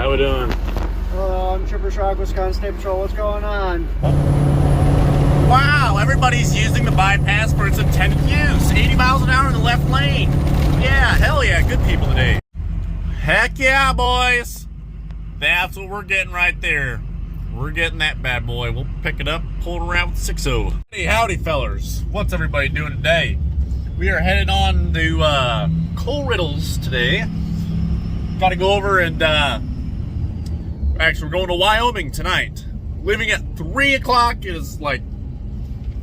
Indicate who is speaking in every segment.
Speaker 1: How we doing?
Speaker 2: Hello, I'm Trooper Shock, Wisconsin State Patrol. What's going on?
Speaker 1: Wow, everybody's using the bypass for its intended use. 80 miles an hour in the left lane. Yeah, hell yeah, good people today. Heck yeah, boys. That's what we're getting right there. We're getting that bad boy. We'll pick it up, pull it around with 6.0. Hey, howdy, fellers. What's everybody doing today? We are headed on to Coal Riddles today. Got to go over and, actually, we're going to Wyoming tonight. Leaving at 3 o'clock. It is like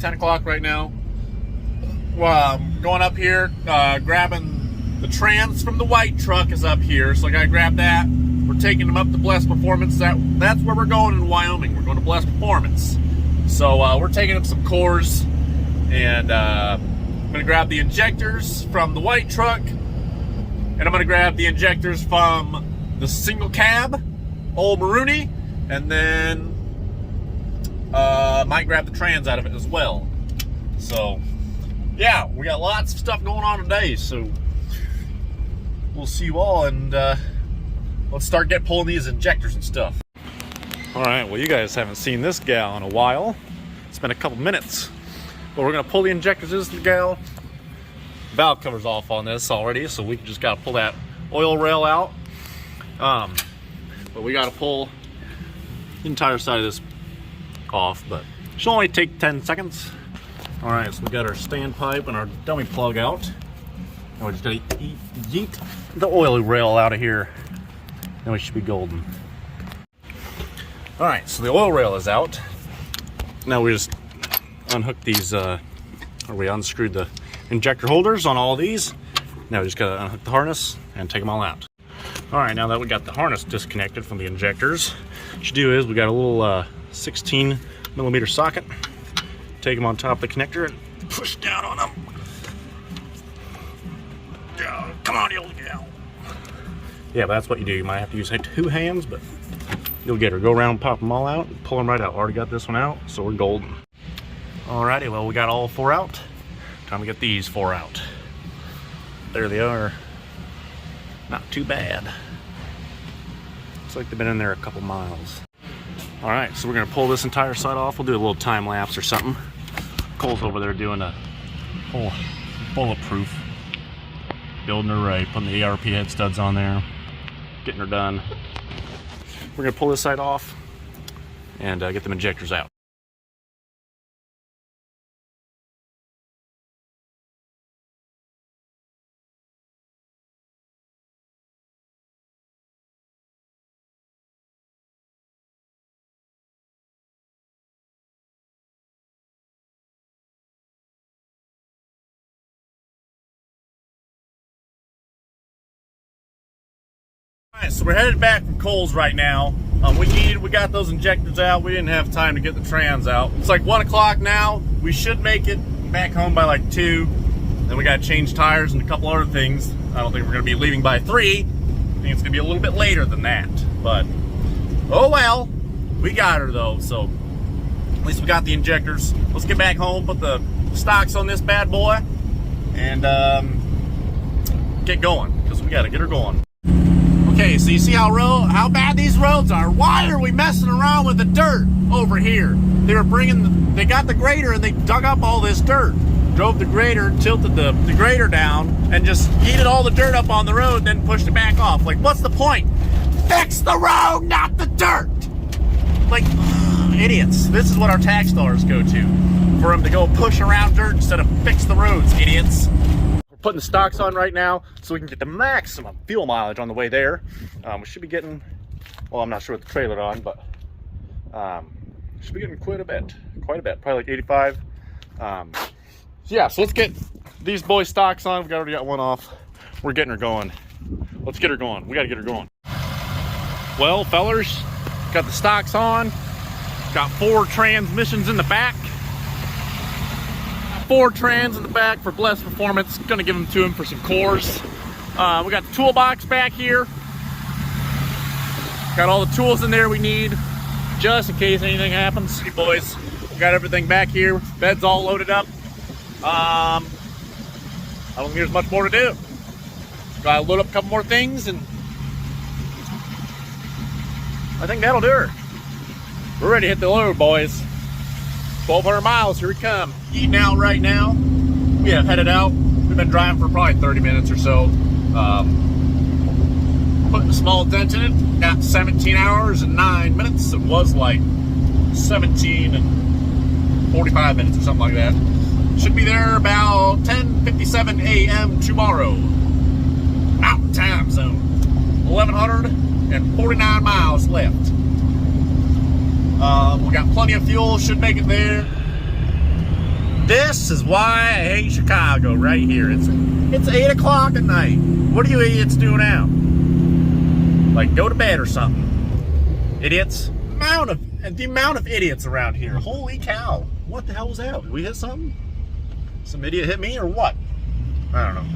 Speaker 1: 10 o'clock right now. Going up here, grabbing the trans from the white truck is up here. So I got to grab that. We're taking them up to Blessed Performance. That's where we're going in Wyoming. We're going to Blessed Performance. So we're taking up some cores, and I'm going to grab the injectors from the white truck, and I'm going to grab the injectors from the single cab, old Marooney, and then might grab the trans out of it as well. So yeah, we got lots of stuff going on today, so we'll see you all, and let's start pulling these injectors and stuff. All right, well, you guys haven't seen this gal in a while. It's been a couple minutes, but we're gonna pull the injectors. This is the gal. Valve cover's off on this already, so we just gotta pull that oil rail out. But we gotta pull the entire side of this off, but it should only take 10 seconds. All right, so we got our standpipe and our dummy plug out. And we just gotta yeet the oil rail out of here. Then we should be golden. All right, so the oil rail is out. Now we just unhook these, or we unscrewed the injector holders on all these. Now we just gotta unhook the harness and take them all out. All right, now that we got the harness disconnected from the injectors, what you do is we got a little 16 millimeter socket. Take them on top of the connector and push down on them. Come on, you old gal. Yeah, but that's what you do. You might have to use 2 hands, but you'll get her. Go around, pop them all out, and pull them right out. Already got this one out, so we're golden. Alrighty, well, we got all 4 out. Time to get these 4 out. There they are. Not too bad. Looks like they've been in there a couple miles. All right, so we're gonna pull this entire side off. We'll do a little time lapse or something. Cole's over there doing a whole bulletproof, building her right, putting the ARP head studs on there, getting her done. We're gonna pull this side off and get them injectors out. Alright, so we're headed back from Cole's right now. We got those injectors out. We didn't have time to get the trans out. It's like 1 o'clock now. We should make it back home by like 2. Then we got to change tires and a couple other things. I don't think we're going to be leaving by 3. I think it's going to be a little bit later than that. But, oh well. We got her though, so at least we got the injectors. Let's get back home, put the stocks on this bad boy, and get going, because we got to get her going. Okay, so you see how bad these roads are. Why are we messing around with the dirt over here? They got the grader and they dug up all this dirt. Drove the grader, tilted the grader down, and just yeeted all the dirt up on the road, then pushed it back off. Like, what's the point? Fix the road, not the dirt! Like, idiots. This is what our tax dollars go to. For them to go push around dirt instead of fix the roads, idiots. Putting the stocks on right now so we can get the maximum fuel mileage on the way there. We should be getting, well, I'm not sure what the trailer on, but should be getting quite a bit, probably like 85. So yeah, so let's get these boys stocks on. We've already got one off. We're getting her going. Let's get her going. We got to get her going. Well, fellers, got the stocks on. Got 4 transmissions in the back. 4 trans in the back for Blessed Performance. Gonna give them to him for some cores. We got the toolbox back here. Got all the tools in there we need, just in case anything happens. Hey boys, we got everything back here. Bed's all loaded up. I don't think there's much more to do. Gotta load up a couple more things and I think that'll do her. We're ready to hit the road, boys. 1,200 miles, here we come. Eating out right now. We have headed out. We've been driving for probably 30 minutes or so. Putting a small dent in it. Got 17 hours and 9 minutes. It was like 17 and 45 minutes or something like that. Should be there about 10:57 a.m. tomorrow. Mountain time zone. 1,149 miles left. We got plenty of fuel. Should make it there. This is why I hate Chicago right here. It's 8 o'clock at night. What are you idiots doing out? Like, go to bed or something. Idiots. The amount of idiots around here. Holy cow. What the hell was that? Did we hit something? Some idiot hit me or what? I don't know.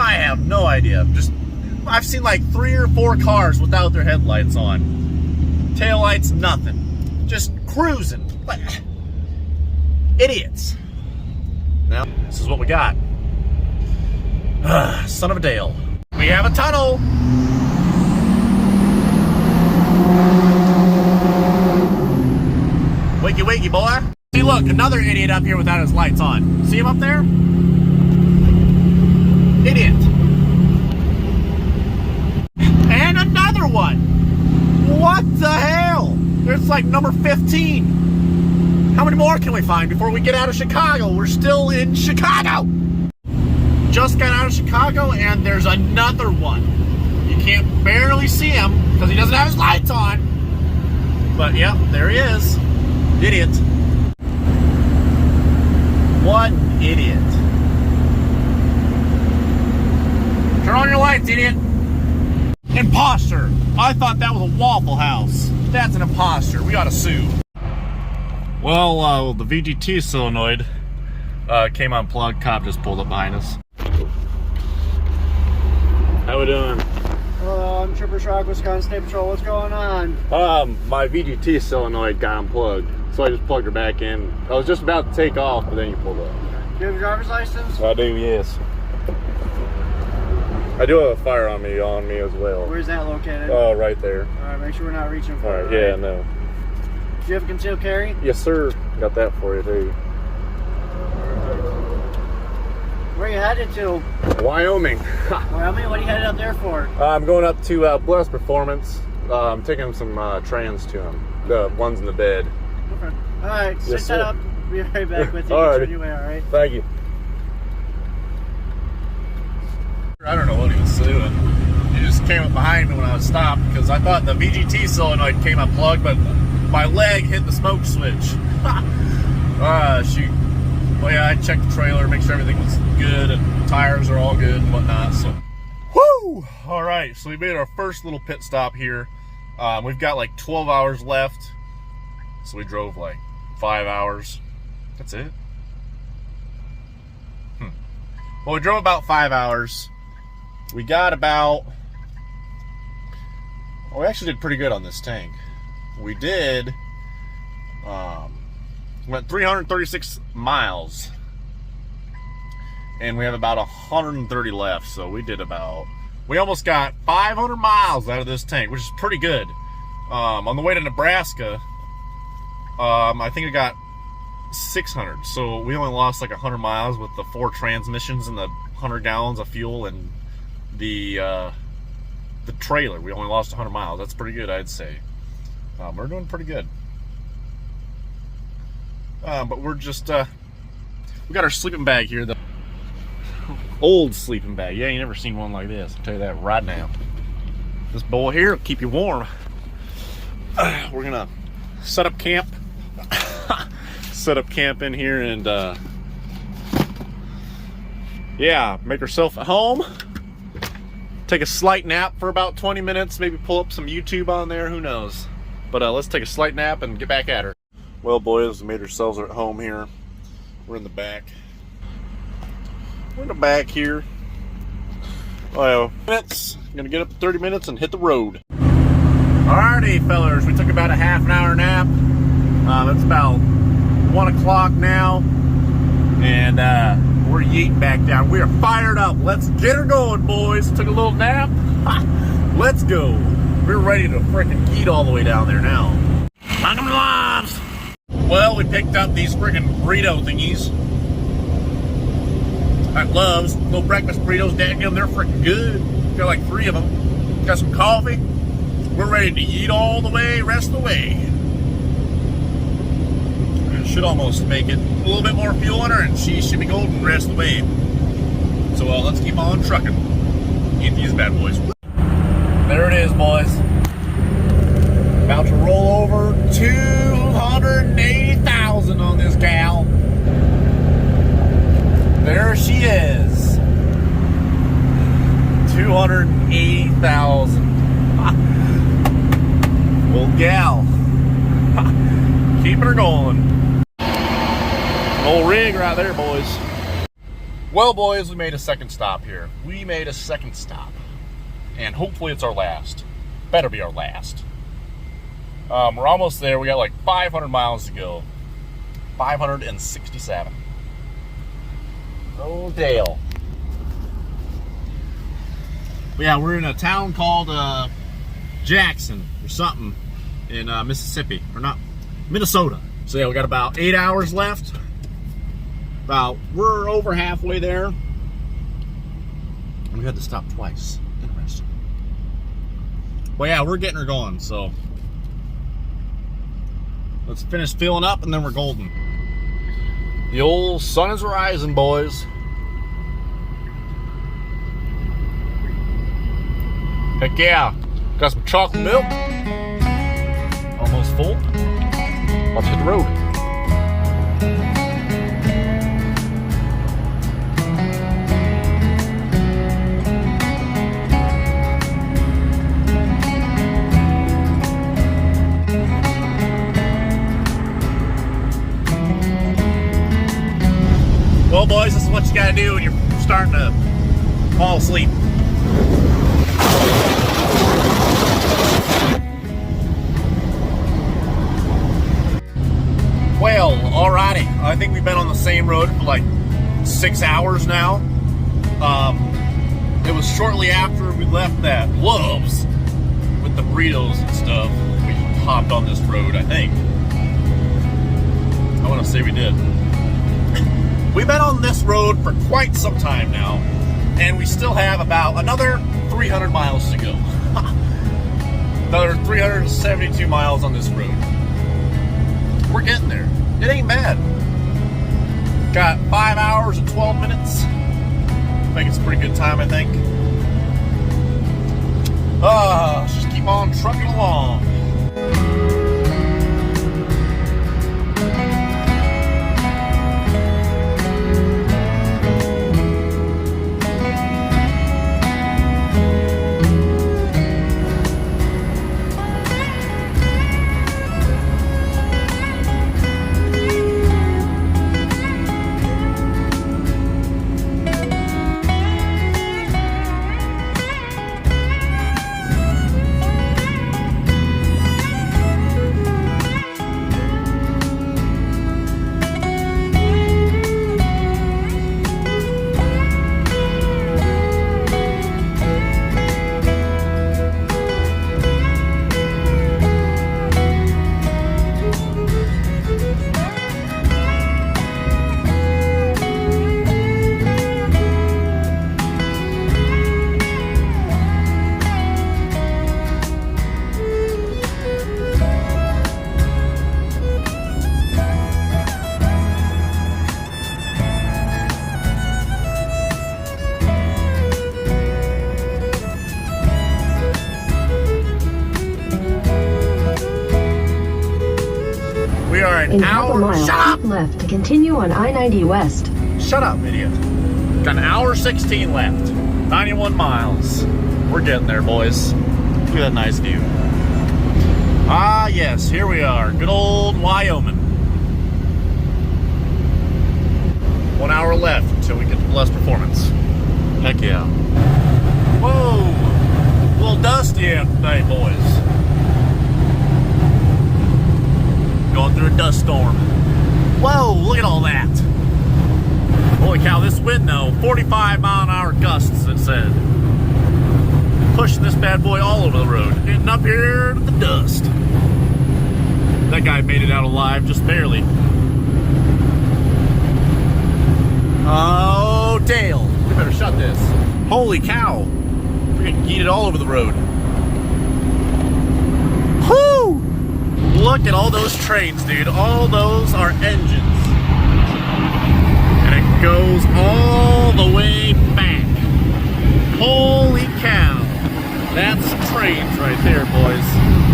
Speaker 1: I have no idea. I've seen like 3 or 4 cars without their headlights on. Taillights, nothing. Just cruising. Idiots. Now, this is what we got. Son of a Dale. We have a tunnel. Wakey, wakey, boy. See, look, another idiot up here without his lights on. See him up there? Idiot. And another one. What the hell? There's like number 15. How many more can we find before we get out of Chicago? We're still in Chicago. Just got out of Chicago and there's another one. You can't barely see him because he doesn't have his lights on. But yep, there he is. Idiot. What an idiot. Turn on your lights, idiot. Imposter. I thought that was a Waffle House. That's an imposter. We ought to sue. Well, the VGT solenoid came unplugged. Cop just pulled up behind us. How we doing?
Speaker 2: Hello, I'm Trooper Shock, Wisconsin State Patrol. What's going on?
Speaker 1: My VGT solenoid got unplugged, so I just plugged her back in. I was just about to take off, but then you pulled up.
Speaker 2: Do you have a driver's license?
Speaker 1: I do, yes. I do have a fire on me as well.
Speaker 2: Where's that located?
Speaker 1: Oh, right there.
Speaker 2: Alright, make sure we're not reaching for
Speaker 1: All
Speaker 2: it.
Speaker 1: right, yeah, no.
Speaker 2: Do you have a concealed carry?
Speaker 1: Yes, sir. Got that for you, too.
Speaker 2: Where are you headed to?
Speaker 1: Wyoming.
Speaker 2: Wyoming? What are you headed up there for?
Speaker 1: I'm going up to Bless Performance. I'm taking some trans to them. The ones in the bed.
Speaker 2: Okay. Alright,
Speaker 1: Yes,
Speaker 2: sit
Speaker 1: sir.
Speaker 2: that up. Be right back with you.
Speaker 1: Alrighty.
Speaker 2: Get your way, alright?
Speaker 1: Thank you. I don't know what he was doing. He just came up behind me when I was stopped because I thought the VGT solenoid came unplugged, but my leg hit the smoke switch. Shoot. Well, yeah, I checked the trailer, make sure everything was good and tires are all good and whatnot. So, whoo! All right, so we made our first little pit stop here. We've got like 12 hours left, so we drove like 5 hours. That's it. Well, we drove about 5 hours. We got about, well, we actually did pretty good on this tank. We did, went 336 miles, and we have about 130 left, so we almost got 500 miles out of this tank, which is pretty good. On the way to Nebraska, I think I got 600, so we only lost like 100 miles with the 4 transmissions and the 100 gallons of fuel and the trailer. We only lost 100 miles. That's pretty good, I'd say. We're doing pretty good. But we're just, we got our sleeping bag here, the old sleeping bag. Yeah, you never seen one like this, I'll tell you that right now. This boy here will keep you warm. We're gonna set up camp. Set up camp in here and, yeah, make ourselves at home. Take a slight nap for about 20 minutes, maybe pull up some YouTube on there, who knows. But let's take a slight nap and get back at her. Well, boys, we made ourselves at home here. We're in the back. We're in the back here. Well, minutes. Gonna get up in 30 minutes and hit the road. Alrighty, fellers, we took about a half an hour nap. It's about 1 o'clock now, and we're yeeting back down. We are fired up. Let's get her going, boys. Took a little nap. Let's go. We're ready to freaking eat all the way down there now. Welcome to Lives! Well, we picked up these freaking burrito thingies at Love's. Little breakfast burritos, dadgum, they're freaking good. Got like 3 of them. Got some coffee. We're ready to eat all the way, rest of the way. Should almost make it a little bit more fuel in her, and she should be golden the rest of the way. So let's keep on trucking. Eat these bad boys. There it is, boys. About to roll over 280,000 on this gal. There she is. 280,000. Old gal. Keeping her going. Old rig right there, boys. Well, boys, we made a second stop here. We made a second stop. And hopefully it's our last. Better be our last. We're almost there. We got like 500 miles to go. 567. Oh, Dale. But yeah, we're in a town called Jackson or something in Mississippi. Or not, Minnesota. So yeah, we got about 8 hours left. We're over halfway there. And we had to stop twice. Interesting. Well, yeah, we're getting her going, so let's finish filling up and then we're golden. The old sun is rising, boys. Heck yeah. Got some chocolate milk. Almost full. Let's hit the road. Well, boys, this is what you gotta do when you're starting to fall asleep. Well, alrighty. I think we've been on the same road for like 6 hours now. It was shortly after we left that Love's with the burritos and stuff. We hopped on this road, I think. I want to say we did. We've been on this road for quite some time now, and we still have about another 300 miles to go. Another 372 miles on this road. We're getting there. It ain't bad. Got 5 hours and 12 minutes. I think it's a pretty good time, I think. Let's just keep on trucking along. An hour.
Speaker 3: Mile,
Speaker 1: Shut up!
Speaker 3: Left to continue on I-90 West.
Speaker 1: Shut up, idiot. Got an hour 16 left. 91 miles. We're getting there, boys. Look at that nice view. Ah, yes, here we are. Good old Wyoming. 1 hour left until we get the plus performance. Heck yeah. Whoa! A little dusty out today, boys. Going through a dust storm. Whoa, look at all that. Holy cow, this wind though, 45 mile an hour gusts, it said. pushing this bad boy all over the road, getting up here to the dust. That guy made it out alive, just barely. Oh, Dale, we better shut this. Holy cow, we're getting yeeted all over the road. Whoo! Look at all those trains, dude. All those are engines. And it goes all the way back. Holy cow. That's trains right there, boys.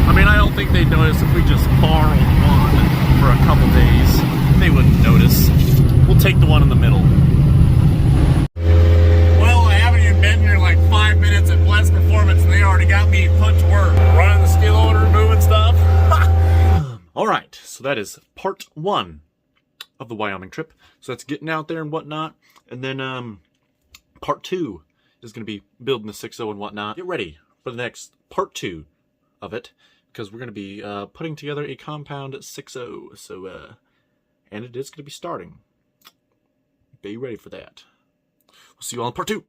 Speaker 1: I mean, I don't think they'd notice if we just borrowed one for a couple days. They wouldn't notice. We'll take the one in the middle. Well, I haven't even been here like 5 minutes at Bless Performance and they already got me put to work. Running the skid loader, moving stuff. All right, so that is part 1 of the Wyoming trip. So that's getting out there and whatnot. And then part 2 is going to be building the 6.0 and whatnot. Get ready for the next part 2 of it, because we're going to be putting together a compound 6.0. So, and it is going to be starting. Be ready for that. We'll see you all in part 2.